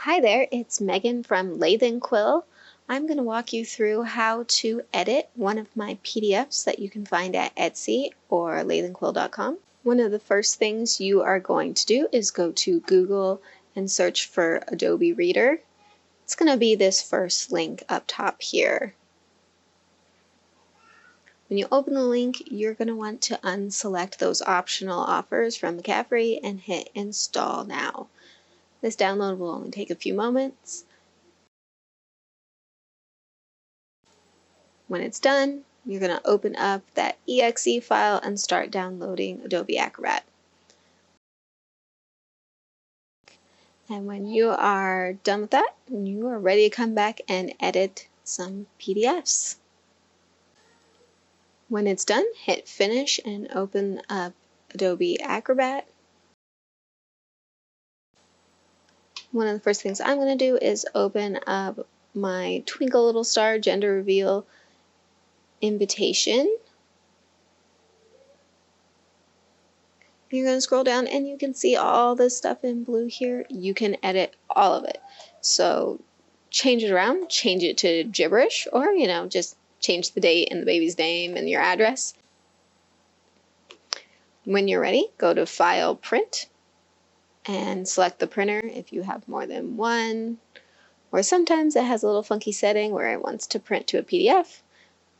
Hi there, it's Megan from Lathe & Quill. I'm going to walk you through how to edit one of my PDFs that you can find at Etsy or latheandquill.com. One of the first things you are going to do is go to Google and search for Adobe Reader. It's going to be this first link up top here. When you open the link, you're going to want to unselect those optional offers from McCaffrey and hit Install Now. This download will only take a few moments. When it's done, you're going to open up that exe file and start downloading Adobe Acrobat. And when you are done with that, you are ready to come back and edit some PDFs. When it's done, hit Finish and open up Adobe Acrobat. One of the first things I'm going to do is open up my Twinkle Little Star Gender Reveal invitation. You're going to scroll down and you can see all this stuff in blue here. You can edit all of it. So change it around, change it to gibberish, or just change the date and the baby's name and your address. When you're ready, go to File, Print, and select the printer if you have more than one. Or sometimes it has a little funky setting where it wants to print to a PDF.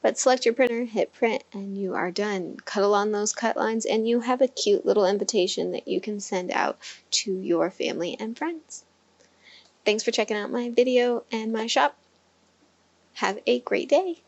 But select your printer, hit print, and you are done. Cut along those cut lines and you have a cute little invitation that you can send out to your family and friends. Thanks for checking out my video and my shop. Have a great day.